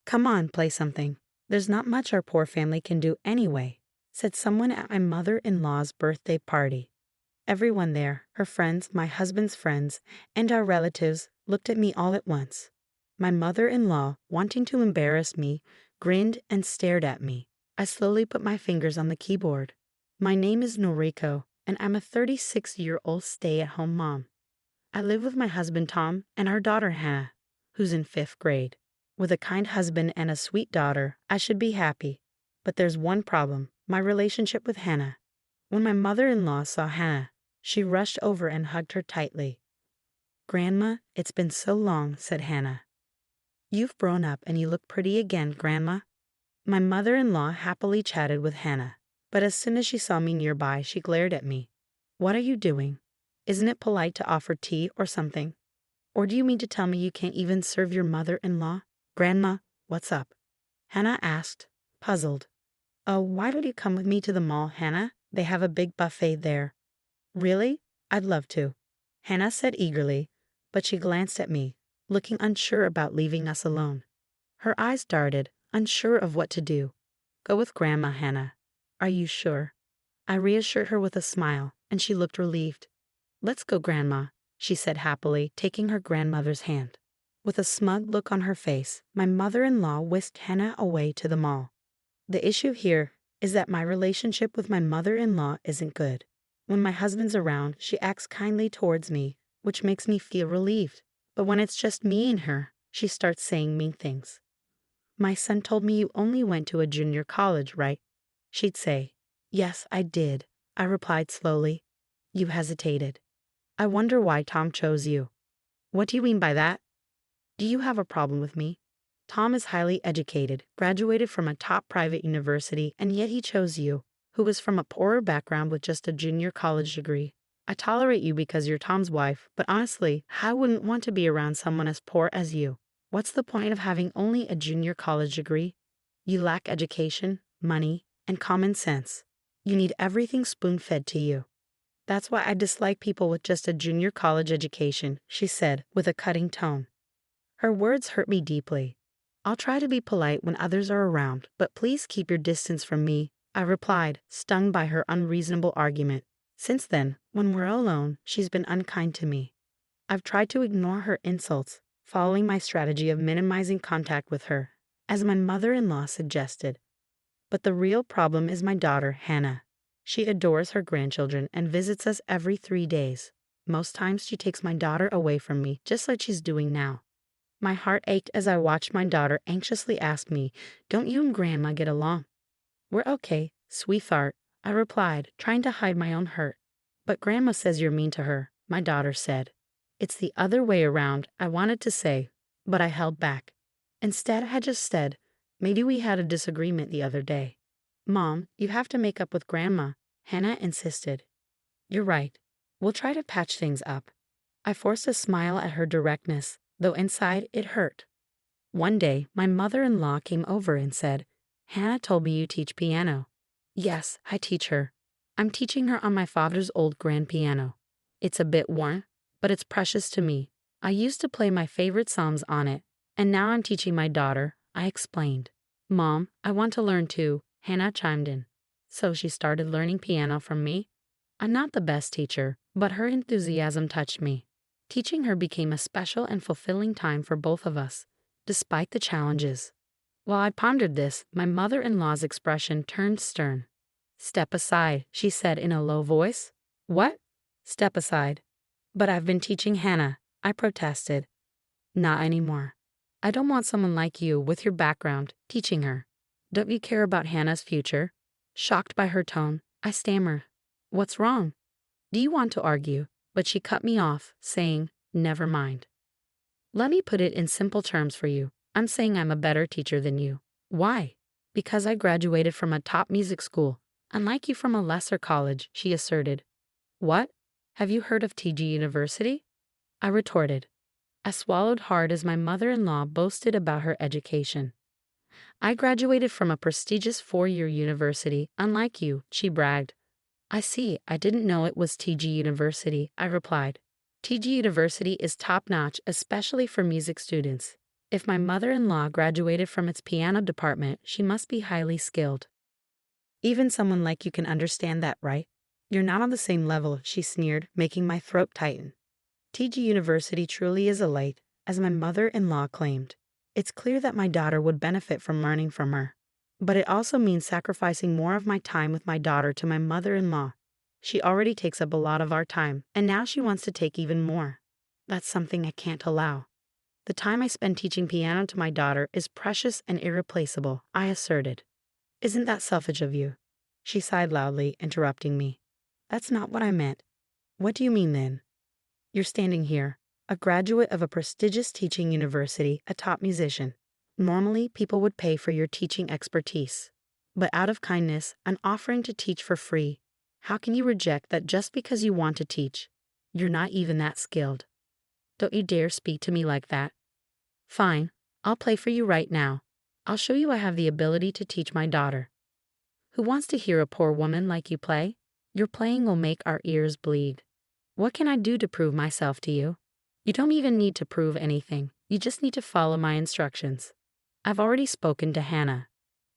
Come on, play something. There's not much our poor family can do anyway, said someone at my mother-in-law's birthday party. Everyone there, her friends, my husband's friends, and our relatives, looked at me all at once. My mother-in-law, wanting to embarrass me, grinned and stared at me. I slowly put my fingers on the keyboard. My name is Noriko, and I'm a 36-year-old stay-at-home mom. I live with my husband Tom and our daughter Hannah, who's in 5th grade. With a kind husband and a sweet daughter, I should be happy. But there's one problem, my relationship with Hannah. When my mother-in-law saw Hannah, she rushed over and hugged her tightly. "Grandma, it's been so long," said Hannah. "You've grown up and you look pretty again, Grandma." My mother-in-law happily chatted with Hannah, but as soon as she saw me nearby, she glared at me. "What are you doing? Isn't it polite to offer tea or something? Or do you mean to tell me you can't even serve your mother-in-law? Grandma, what's up?" Hannah asked, puzzled. "Oh, why don't you come with me to the mall, Hannah? They have a big buffet there." "Really? I'd love to," Hannah said eagerly, but she glanced at me, looking unsure about leaving us alone. Her eyes darted, unsure of what to do. "Go with Grandma, Hannah." "Are you sure?" I reassured her with a smile, and she looked relieved. "Let's go, Grandma," she said happily, taking her grandmother's hand. With a smug look on her face, my mother-in-law whisked Hannah away to the mall. The issue here is that my relationship with my mother-in-law isn't good. When my husband's around, she acts kindly towards me, which makes me feel relieved. But when it's just me and her, she starts saying mean things. "My son told me you only went to a junior college, right?" she'd say. "Yes, I did," I replied slowly. You hesitated. "I wonder why Tom chose you." "What do you mean by that?" "Do you have a problem with me? Tom is highly educated, graduated from a top private university, and yet he chose you, who was from a poorer background with just a junior college degree. I tolerate you because you're Tom's wife, but honestly, I wouldn't want to be around someone as poor as you. What's the point of having only a junior college degree? You lack education, money, and common sense. You need everything spoon-fed to you. That's why I dislike people with just a junior college education," she said with a cutting tone. Her words hurt me deeply. "I'll try to be polite when others are around, but please keep your distance from me," I replied, stung by her unreasonable argument. Since then, when we're alone, she's been unkind to me. I've tried to ignore her insults, following my strategy of minimizing contact with her, as my mother-in-law suggested. But the real problem is my daughter, Hannah. She adores her grandchildren and visits us every 3 days. Most times she takes my daughter away from me, just like she's doing now. My heart ached as I watched my daughter anxiously ask me, "Don't you and Grandma get along?" "We're okay, sweetheart," I replied, trying to hide my own hurt. "But Grandma says you're mean to her," my daughter said. "It's the other way around," I wanted to say, but I held back. Instead, I just said, "Maybe we had a disagreement the other day." "Mom, you have to make up with Grandma," Hannah insisted. "You're right. We'll try to patch things up." I forced a smile at her directness, though inside it hurt. One day, my mother-in-law came over and said, "Hannah told me you teach piano." "Yes, I teach her. I'm teaching her on my father's old grand piano. It's a bit worn, but it's precious to me. I used to play my favorite songs on it, and now I'm teaching my daughter," I explained. "Mom, I want to learn too," Hannah chimed in. So she started learning piano from me. I'm not the best teacher, but her enthusiasm touched me. Teaching her became a special and fulfilling time for both of us, despite the challenges. While I pondered this, my mother-in-law's expression turned stern. "Step aside," she said in a low voice. "What?" "Step aside." "But I've been teaching Hannah," I protested. "Not anymore. I don't want someone like you, with your background, teaching her. Don't you care about Hannah's future?" Shocked by her tone, I stammered. "What's wrong? Do you want to argue?" But she cut me off, saying, "Never mind. Let me put it in simple terms for you. I'm saying I'm a better teacher than you." "Why?" "Because I graduated from a top music school, unlike you from a lesser college," she asserted. "What? Have you heard of TG University?" I retorted. I swallowed hard as my mother-in-law boasted about her education. "I graduated from a prestigious 4-year university, unlike you," she bragged. "I see. I didn't know it was TG University," I replied. "TG University is top-notch, especially for music students. If my mother-in-law graduated from its piano department, she must be highly skilled. Even someone like you can understand that, right? You're not on the same level, she sneered, making my throat tighten. TG University truly is a light, as my mother-in-law claimed. It's clear that my daughter would benefit from learning from her. But it also means sacrificing more of my time with my daughter to my mother-in-law. She already takes up a lot of our time, and now she wants to take even more. That's something I can't allow. The time I spend teaching piano to my daughter is precious and irreplaceable, I asserted. Isn't that selfish of you? She sighed loudly, interrupting me. That's not what I meant. What do you mean then? You're standing here, a graduate of a prestigious teaching university, a top musician. Normally, people would pay for your teaching expertise. But out of kindness, I'm offering to teach for free. How can you reject that just because you want to teach? You're not even that skilled. Don't you dare speak to me like that. Fine, I'll play for you right now. I'll show you I have the ability to teach my daughter. Who wants to hear a poor woman like you play? Your playing will make our ears bleed. What can I do to prove myself to you? You don't even need to prove anything. You just need to follow my instructions. I've already spoken to Hannah.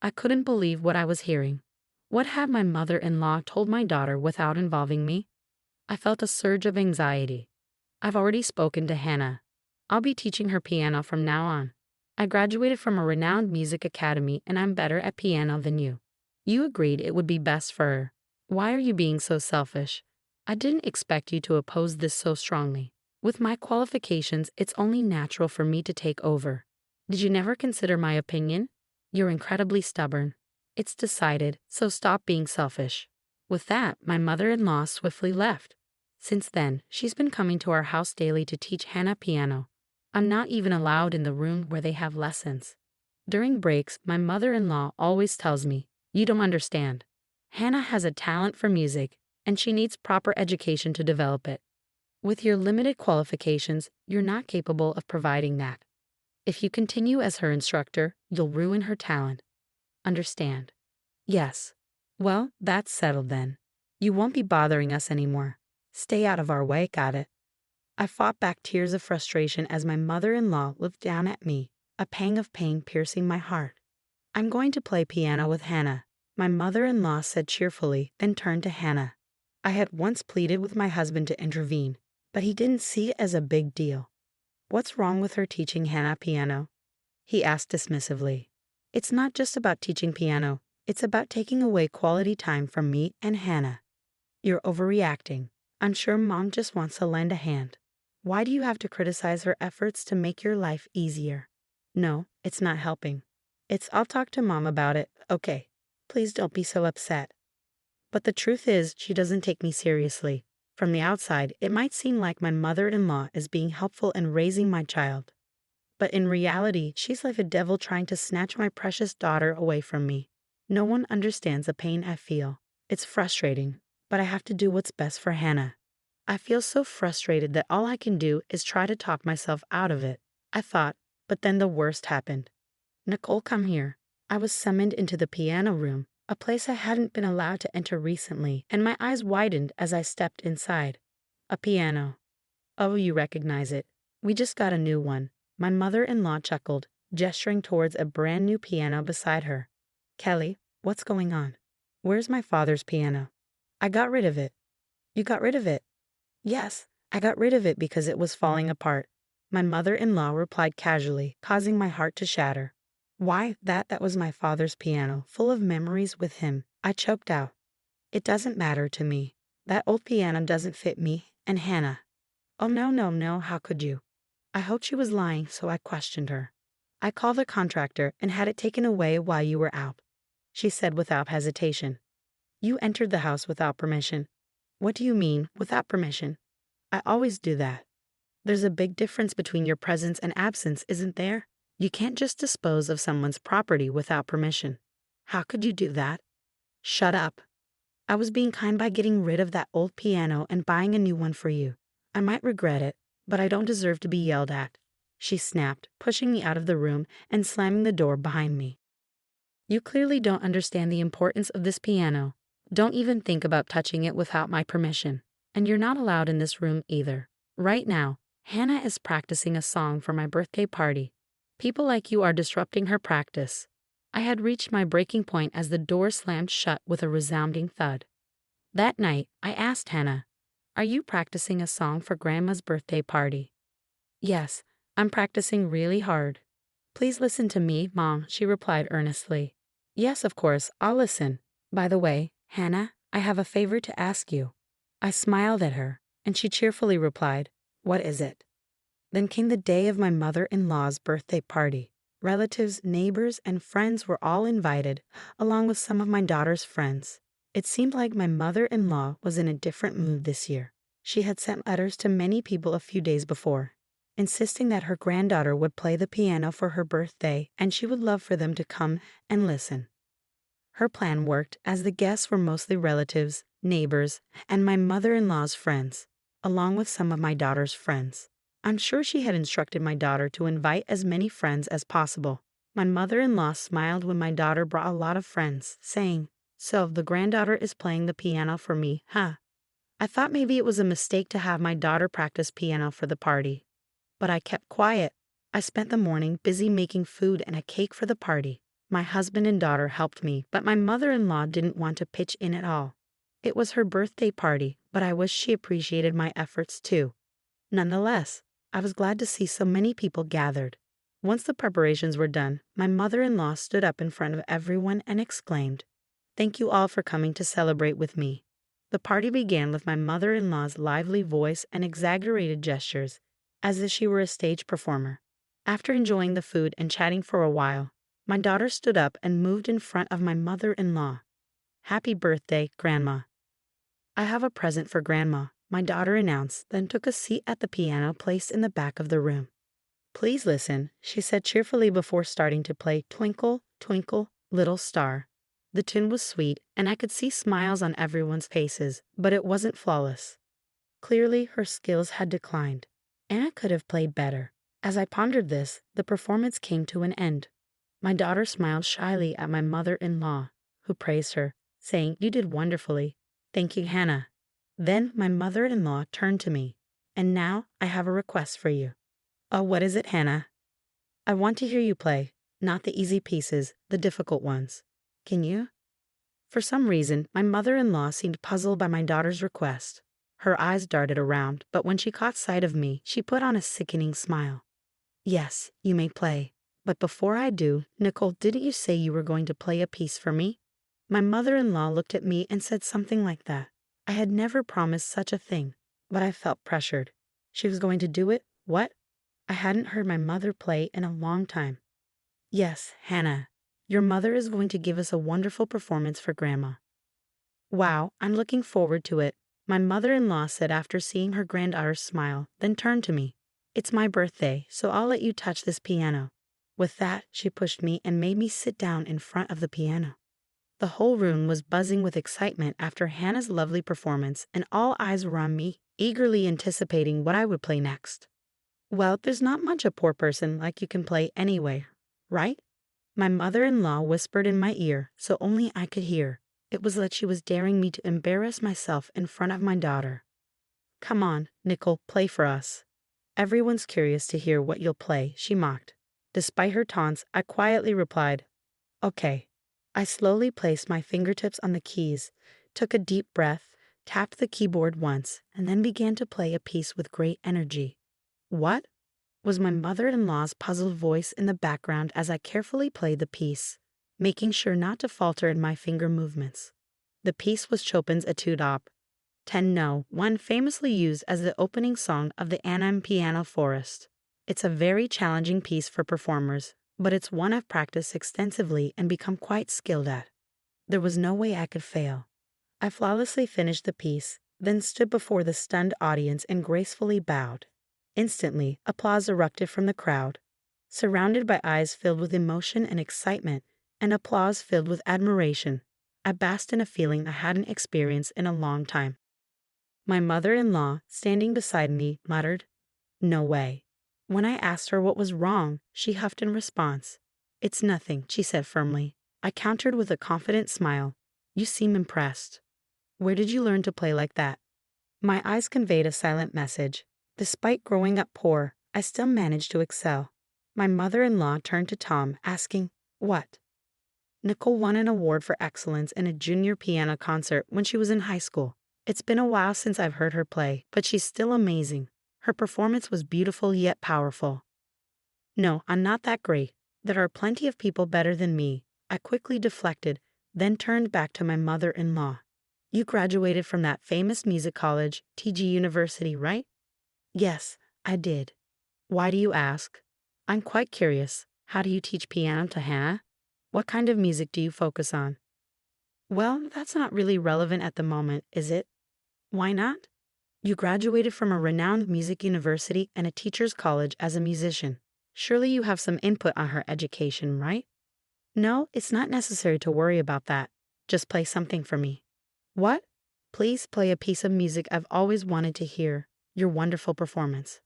I couldn't believe what I was hearing. What had my mother-in-law told my daughter without involving me? I felt a surge of anxiety. I've already spoken to Hannah. I'll be teaching her piano from now on. I graduated from a renowned music academy and I'm better at piano than you. You agreed it would be best for her. Why are you being so selfish? I didn't expect you to oppose this so strongly. With my qualifications, it's only natural for me to take over. Did you never consider my opinion? You're incredibly stubborn. It's decided, so stop being selfish. With that, my mother-in-law swiftly left. Since then, she's been coming to our house daily to teach Hannah piano. I'm not even allowed in the room where they have lessons. During breaks, my mother-in-law always tells me, "You don't understand. Hannah has a talent for music, and she needs proper education to develop it. With your limited qualifications, you're not capable of providing that. If you continue as her instructor, you'll ruin her talent. Understand?" Yes. Well, that's settled then. You won't be bothering us anymore. Stay out of our way, got it? I fought back tears of frustration as my mother-in-law looked down at me, a pang of pain piercing my heart. I'm going to play piano with Hannah, my mother-in-law said cheerfully, then turned to Hannah. I had once pleaded with my husband to intervene, but he didn't see it as a big deal. What's wrong with her teaching Hannah piano? He asked dismissively. It's not just about teaching piano, it's about taking away quality time from me and Hannah. You're overreacting. I'm sure Mom just wants to lend a hand. Why do you have to criticize her efforts to make your life easier? No, it's not helping. I'll talk to Mom about it, okay? Please don't be so upset. But the truth is, she doesn't take me seriously. From the outside, it might seem like my mother-in-law is being helpful in raising my child. But in reality, she's like a devil trying to snatch my precious daughter away from me. No one understands the pain I feel. It's frustrating, but I have to do what's best for Hannah. I feel so frustrated that all I can do is try to talk myself out of it, I thought, but then the worst happened. Nicole, come here. I was summoned into the piano room, a place I hadn't been allowed to enter recently, and my eyes widened as I stepped inside. A piano. Oh, you recognize it. We just got a new one. My mother-in-law chuckled, gesturing towards a brand new piano beside her. Kelly, what's going on? Where's my father's piano? I got rid of it. You got rid of it? Yes, I got rid of it because it was falling apart. My mother-in-law replied casually, causing my heart to shatter. Why, that was my father's piano, full of memories with him. I choked out. It doesn't matter to me. That old piano doesn't fit me and Hannah. Oh, no, how could you? I hoped she was lying, so I questioned her. I called the contractor and had it taken away while you were out, she said without hesitation. You entered the house without permission. What do you mean, without permission? I always do that. There's a big difference between your presence and absence, isn't there? You can't just dispose of someone's property without permission. How could you do that? Shut up. I was being kind by getting rid of that old piano and buying a new one for you. I might regret it, but I don't deserve to be yelled at, she snapped, pushing me out of the room and slamming the door behind me. You clearly don't understand the importance of this piano. Don't even think about touching it without my permission. And you're not allowed in this room either. Right now, Hannah is practicing a song for my birthday party. People like you are disrupting her practice. I had reached my breaking point as the door slammed shut with a resounding thud. That night, I asked Hannah, "Are you practicing a song for Grandma's birthday party?" "Yes, I'm practicing really hard." "Please listen to me, Mom," she replied earnestly. "Yes, of course, I'll listen. By the way, Hannah, I have a favor to ask you." I smiled at her, and she cheerfully replied, "What is it?" Then came the day of my mother-in-law's birthday party. Relatives, neighbors, and friends were all invited, along with some of my daughter's friends. It seemed like my mother-in-law was in a different mood this year. She had sent letters to many people a few days before, insisting that her granddaughter would play the piano for her birthday and she would love for them to come and listen. Her plan worked, as the guests were mostly relatives, neighbors, and my mother-in-law's friends, along with some of my daughter's friends. I'm sure she had instructed my daughter to invite as many friends as possible. My mother-in-law smiled when my daughter brought a lot of friends, saying, "So the granddaughter is playing the piano for me, huh?" I thought maybe it was a mistake to have my daughter practice piano for the party, but I kept quiet. I spent the morning busy making food and a cake for the party. My husband and daughter helped me, but my mother-in-law didn't want to pitch in at all. It was her birthday party, but I wish she appreciated my efforts too. Nonetheless, I was glad to see so many people gathered. Once the preparations were done, my mother-in-law stood up in front of everyone and exclaimed, "Thank you all for coming to celebrate with me." The party began with my mother-in-law's lively voice and exaggerated gestures, as if she were a stage performer. After enjoying the food and chatting for a while, my daughter stood up and moved in front of my mother-in-law. "Happy birthday, Grandma." "I have a present for Grandma," my daughter announced, then took a seat at the piano placed in the back of the room. "Please listen," she said cheerfully before starting to play Twinkle, Twinkle, Little Star. The tune was sweet, and I could see smiles on everyone's faces, but it wasn't flawless. Clearly, her skills had declined. Anna could have played better. As I pondered this, the performance came to an end. My daughter smiled shyly at my mother-in-law, who praised her, saying, "You did wonderfully. Thank you, Hannah." Then my mother-in-law turned to me. "And now I have a request for you." "Oh, what is it, Hannah?" "I want to hear you play, not the easy pieces, the difficult ones. Can you?" For some reason, my mother-in-law seemed puzzled by my daughter's request. Her eyes darted around, but when she caught sight of me, she put on a sickening smile. "Yes, you may play. But before I do, Nicole, didn't you say you were going to play a piece for me?" My mother-in-law looked at me and said something like that. I had never promised such a thing, but I felt pressured. She was going to do it? What? I hadn't heard my mother play in a long time. "Yes, Hannah. Your mother is going to give us a wonderful performance for Grandma." "Wow, I'm looking forward to it," my mother-in-law said after seeing her granddaughter smile, then turned to me. "It's my birthday, so I'll let you touch this piano." With that, she pushed me and made me sit down in front of the piano. The whole room was buzzing with excitement after Hannah's lovely performance, and all eyes were on me, eagerly anticipating what I would play next. "Well, there's not much a poor person like you can play anyway, right?" My mother-in-law whispered in my ear, so only I could hear. It was like she was daring me to embarrass myself in front of my daughter. "Come on, Nicole, play for us. Everyone's curious to hear what you'll play," she mocked. Despite her taunts, I quietly replied, "Okay." I slowly placed my fingertips on the keys, took a deep breath, tapped the keyboard once, and then began to play a piece with great energy. "What?" was my mother-in-law's puzzled voice in the background as I carefully played the piece, making sure not to falter in my finger movements. The piece was Chopin's Etude Op. 10 No, one famously used as the opening song of the Anna Piano Forest. It's a very challenging piece for performers, but it's one I've practiced extensively and become quite skilled at. There was no way I could fail. I flawlessly finished the piece, then stood before the stunned audience and gracefully bowed. Instantly, applause erupted from the crowd. Surrounded by eyes filled with emotion and excitement, and applause filled with admiration, I basked in a feeling I hadn't experienced in a long time. My mother-in-law, standing beside me, muttered, "No way." When I asked her what was wrong, she huffed in response. "It's nothing," she said firmly. I countered with a confident smile. "You seem impressed. Where did you learn to play like that?" My eyes conveyed a silent message. Despite growing up poor, I still managed to excel. My mother-in-law turned to Tom, asking, "What?" Nicole won an award for excellence in a junior piano concert when she was in high school. It's been a while since I've heard her play, but she's still amazing. Her performance was beautiful yet powerful. No, I'm not that great. There are plenty of people better than me. I quickly deflected, then turned back to my mother-in-law. You graduated from that famous music college, TG University, right? Yes, I did. Why do you ask? I'm quite curious. How do you teach piano to Hannah? What kind of music do you focus on? Well, that's not really relevant at the moment, is it? Why not? You graduated from a renowned music university and a teacher's college as a musician. Surely you have some input on her education, right? No, it's not necessary to worry about that. Just play something for me. What? Please play a piece of music I've always wanted to hear. Your wonderful performance.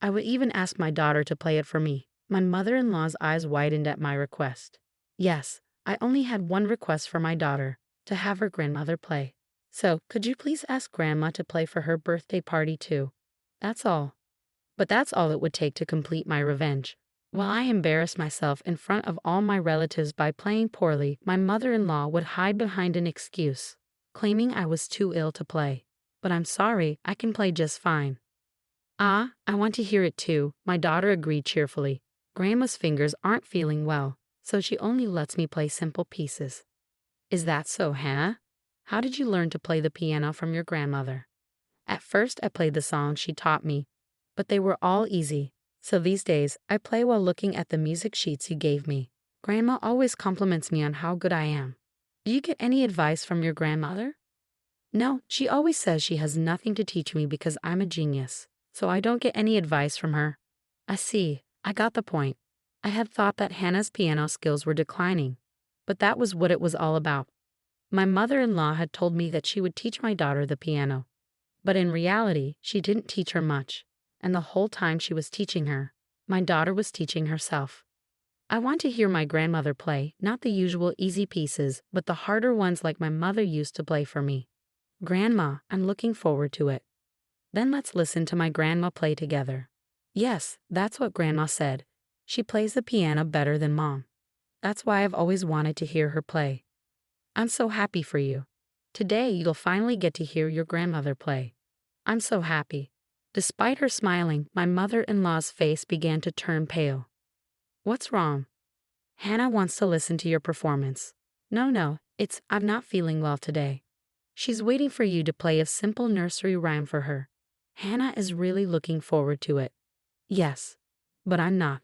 I would even ask my daughter to play it for me. My mother-in-law's eyes widened at my request. Yes, I only had one request for my daughter, to have her grandmother play. So, could you please ask Grandma to play for her birthday party too? That's all. But that's all it would take to complete my revenge. While I embarrassed myself in front of all my relatives by playing poorly, my mother-in-law would hide behind an excuse, claiming I was too ill to play. But I'm sorry, I can play just fine. Ah, I want to hear it too, my daughter agreed cheerfully. Grandma's fingers aren't feeling well, so she only lets me play simple pieces. Is that so, Hannah? How did you learn to play the piano from your grandmother? At first I played the songs she taught me, but they were all easy. So these days, I play while looking at the music sheets you gave me. Grandma always compliments me on how good I am. Do you get any advice from your grandmother? No, she always says she has nothing to teach me because I'm a genius, so I don't get any advice from her. I see, I got the point. I had thought that Hannah's piano skills were declining, but that was what it was all about. My mother-in-law had told me that she would teach my daughter the piano, but in reality, she didn't teach her much, and the whole time she was teaching her, my daughter was teaching herself. I want to hear my grandmother play, not the usual easy pieces, but the harder ones like my mother used to play for me. Grandma, I'm looking forward to it. Then let's listen to my grandma play together. Yes, that's what Grandma said. She plays the piano better than Mom. That's why I've always wanted to hear her play. I'm so happy for you. Today you'll finally get to hear your grandmother play. I'm so happy. Despite her smiling, my mother-in-law's face began to turn pale. What's wrong? Hannah wants to listen to your performance. No, I'm not feeling well today. She's waiting for you to play a simple nursery rhyme for her. Hannah is really looking forward to it. Yes, but I'm not.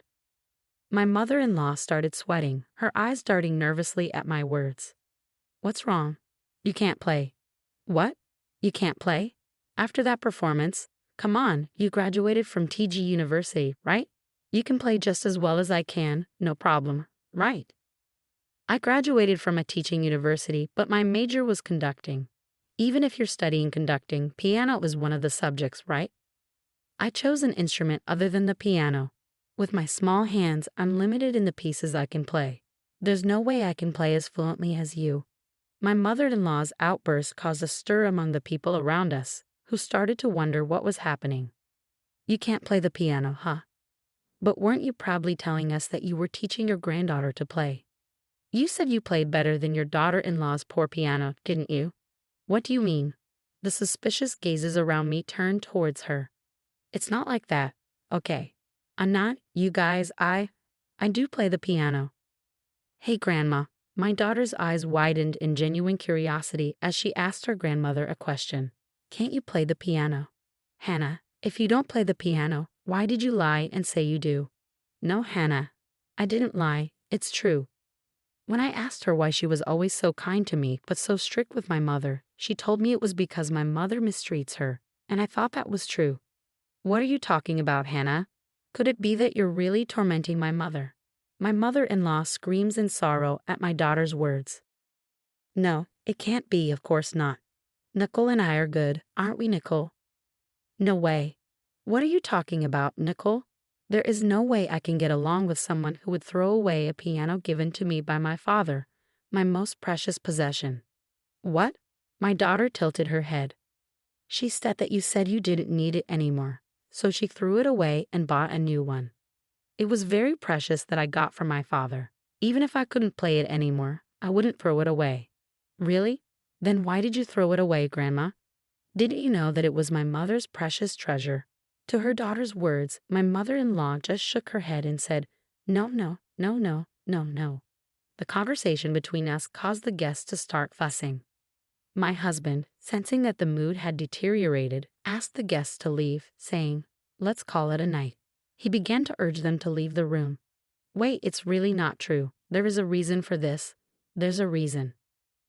My mother-in-law started sweating, her eyes darting nervously at my words. What's wrong? You can't play. What? You can't play? After that performance? Come on, you graduated from TG University, right? You can play just as well as I can, no problem, right? I graduated from a teaching university, but my major was conducting. Even if you're studying conducting, piano is one of the subjects, right? I chose an instrument other than the piano. With my small hands, I'm limited in the pieces I can play. There's no way I can play as fluently as you. My mother-in-law's outburst caused a stir among the people around us, who started to wonder what was happening. You can't play the piano, huh? But weren't you proudly telling us that you were teaching your granddaughter to play? You said you played better than your daughter-in-law's poor piano, didn't you? What do you mean? The suspicious gazes around me turned towards her. It's not like that. Okay. I'm not, you guys, I do play the piano. Hey, Grandma. My daughter's eyes widened in genuine curiosity as she asked her grandmother a question. Can't you play the piano? Hannah, if you don't play the piano, why did you lie and say you do? No, Hannah. I didn't lie. It's true. When I asked her why she was always so kind to me but so strict with my mother, she told me it was because my mother mistreats her, and I thought that was true. What are you talking about, Hannah? Could it be that you're really tormenting my mother? My mother-in-law screams in sorrow at my daughter's words. No, it can't be, of course not. Nicole and I are good, aren't we, Nicole? No way. What are you talking about, Nicole? There is no way I can get along with someone who would throw away a piano given to me by my father, my most precious possession. What? My daughter tilted her head. She said that you said you didn't need it anymore, so she threw it away and bought a new one. It was very precious that I got from my father. Even if I couldn't play it anymore, I wouldn't throw it away. Really? Then why did you throw it away, Grandma? Didn't you know that it was my mother's precious treasure? To her daughter's words, my mother-in-law just shook her head and said, No, no, no, no, no, no. The conversation between us caused the guests to start fussing. My husband, sensing that the mood had deteriorated, asked the guests to leave, saying, Let's call it a night. He began to urge them to leave the room. Wait, it's really not true. There is a reason for this. There's a reason.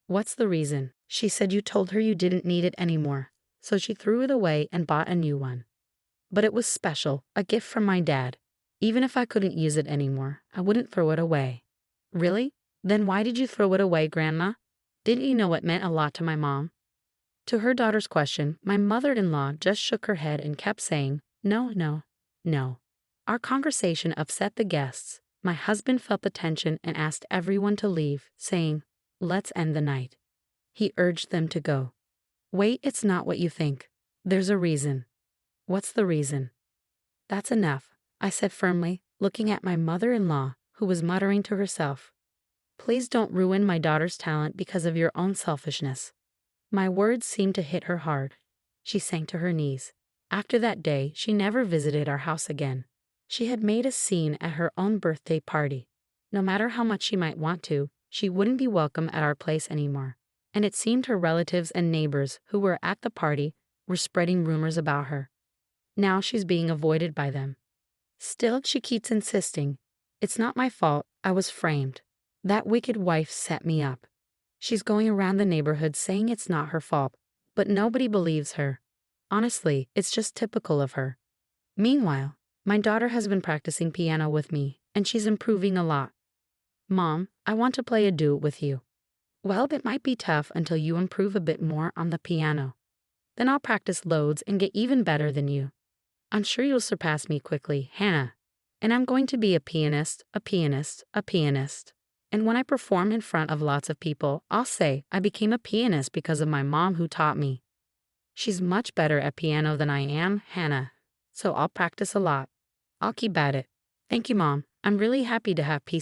What's the reason? She said you told her you didn't need it anymore, so she threw it away and bought a new one. But it was special, a gift from my dad. Even if I couldn't use it anymore, I wouldn't throw it away. Really? Then why did you throw it away, Grandma? Didn't you know it meant a lot to my mom? To her daughter's question, my mother-in-law just shook her head and kept saying, No, no, no. Our conversation upset the guests. My husband felt the tension and asked everyone to leave, saying, Let's end the night. He urged them to go. Wait, it's not what you think. There's a reason. What's the reason? That's enough, I said firmly, looking at my mother-in-law, who was muttering to herself. Please don't ruin my daughter's talent because of your own selfishness. My words seemed to hit her hard. She sank to her knees. After that day, she never visited our house again. She had made a scene at her own birthday party. No matter how much she might want to, she wouldn't be welcome at our place anymore. And it seemed her relatives and neighbors who were at the party were spreading rumors about her. Now she's being avoided by them. Still, she keeps insisting, It's not my fault, I was framed. That wicked wife set me up. She's going around the neighborhood saying it's not her fault, but nobody believes her. Honestly, it's just typical of her. Meanwhile, my daughter has been practicing piano with me, and she's improving a lot. Mom, I want to play a duet with you. Well, it might be tough until you improve a bit more on the piano. Then I'll practice loads and get even better than you. I'm sure you'll surpass me quickly, Hannah. And I'm going to be a pianist, a pianist, a pianist. And when I perform in front of lots of people, I'll say I became a pianist because of my mom who taught me. She's much better at piano than I am, Hannah. So I'll practice a lot. I'll keep at it. Thank you, Mom. I'm really happy to have peace.